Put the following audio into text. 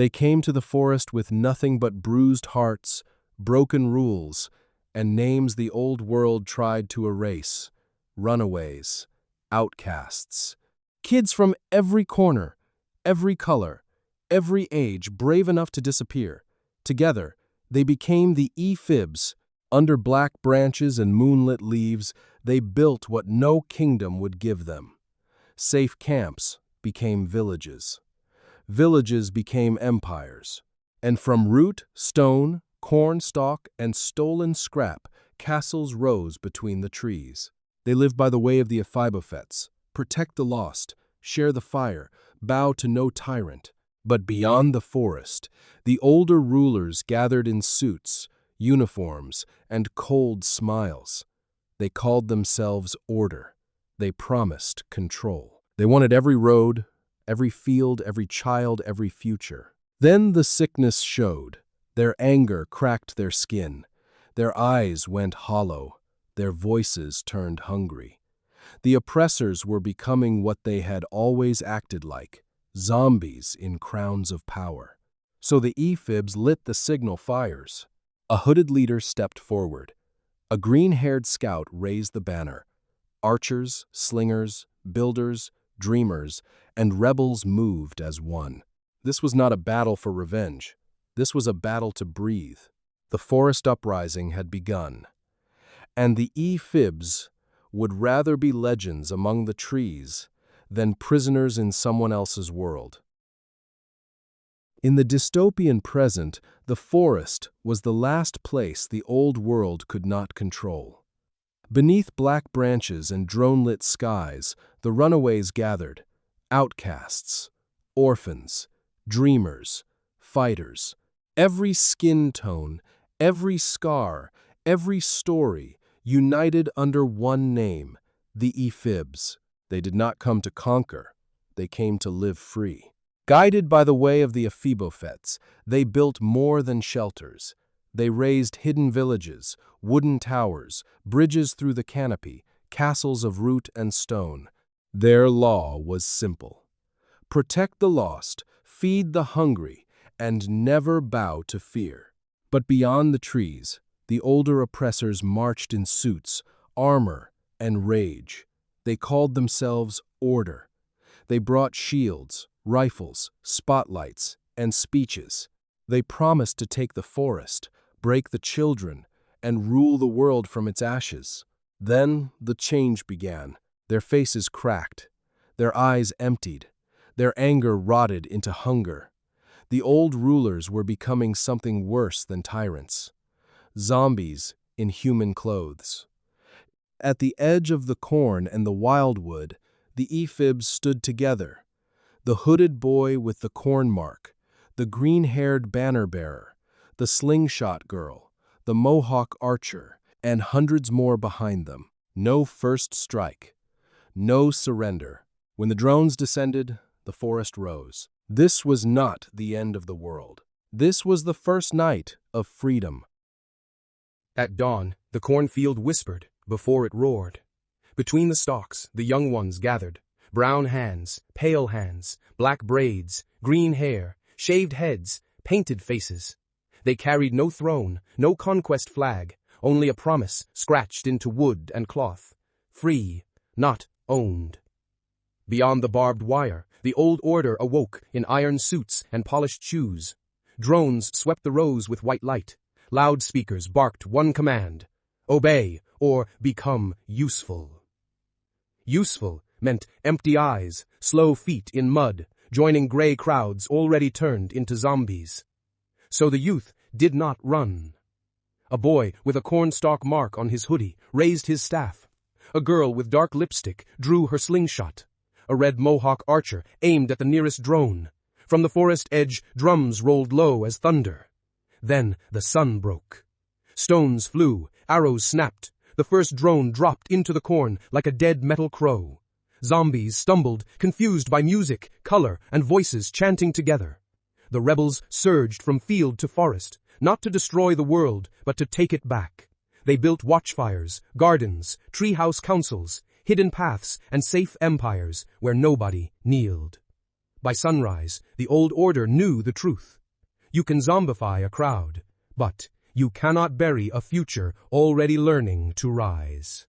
They came to the forest with nothing but bruised hearts, broken rules, and names the old world tried to erase. Runaways, outcasts. Kids from every corner, every color, every age, brave enough to disappear. Together, they became the ephibs. Under black branches and moonlit leaves, they built what no kingdom would give them. Safe camps became villages. Villages became empires. And from root, stone, cornstalk, and stolen scrap, castles rose between the trees. They lived by the way of the Ephibophets, protect the lost, share the fire, bow to no tyrant. But beyond the forest, the older rulers gathered in suits, uniforms, and cold smiles. They called themselves order. They promised control. They wanted every road, every field, every child, every future. Then the sickness showed. Their anger cracked their skin. Their eyes went hollow. Their voices turned hungry. The oppressors were becoming what they had always acted like, zombies in crowns of power. So the ephibs lit the signal fires. A hooded leader stepped forward. A green-haired scout raised the banner. Archers, slingers, builders, dreamers, and rebels moved as one. This was not a battle for revenge. This was a battle to breathe. The forest uprising had begun. And the ephibs would rather be legends among the trees than prisoners in someone else's world. In the dystopian present, the forest was the last place the old world could not control. Beneath black branches and drone-lit skies, the runaways gathered, outcasts, orphans, dreamers, fighters. Every skin tone, every scar, every story, united under one name, the ephibs. They did not come to conquer, they came to live free. Guided by the way of the Ephibophets, they built more than shelters. They raised hidden villages, wooden towers, bridges through the canopy, castles of root and stone. Their law was simple. Protect the lost, feed the hungry, and never bow to fear. But beyond the trees, the older oppressors marched in suits, armor, and rage. They called themselves order. They brought shields, rifles, spotlights, and speeches. They promised to take the forest, break the children, and rule the world from its ashes. Then the change began. Their faces cracked. Their eyes emptied. Their anger rotted into hunger. The old rulers were becoming something worse than tyrants. Zombies in human clothes. At the edge of the corn and the wildwood, the ephibs stood together. The hooded boy with the corn mark, the green-haired banner-bearer, the slingshot girl, the mohawk archer, and hundreds more behind them. No first strike. No surrender. When the drones descended, the forest rose. This was not the end of the world. This was the first night of freedom. At dawn, the cornfield whispered before it roared. Between the stalks, the young ones gathered. Brown hands, pale hands, black braids, green hair, shaved heads, painted faces. They carried no throne, no conquest flag, only a promise scratched into wood and cloth. Free, not owned. Beyond the barbed wire, the old order awoke in iron suits and polished shoes. Drones swept the rows with white light. Loudspeakers barked one command: obey or become useful. Useful meant empty eyes, slow feet in mud, joining gray crowds already turned into zombies. So the youth did not run. A boy with a cornstalk mark on his hoodie raised his staff. A girl with dark lipstick drew her slingshot. A red mohawk archer aimed at the nearest drone. From the forest edge, drums rolled low as thunder. Then the sun broke. Stones flew, arrows snapped. The first drone dropped into the corn like a dead metal crow. Zombies stumbled, confused by music, color, and voices chanting together. The rebels surged from field to forest, not to destroy the world, but to take it back. They built watchfires, gardens, treehouse councils, hidden paths, and safe empires where nobody kneeled. By sunrise, the old order knew the truth. You can zombify a crowd, but you cannot bury a future already learning to rise.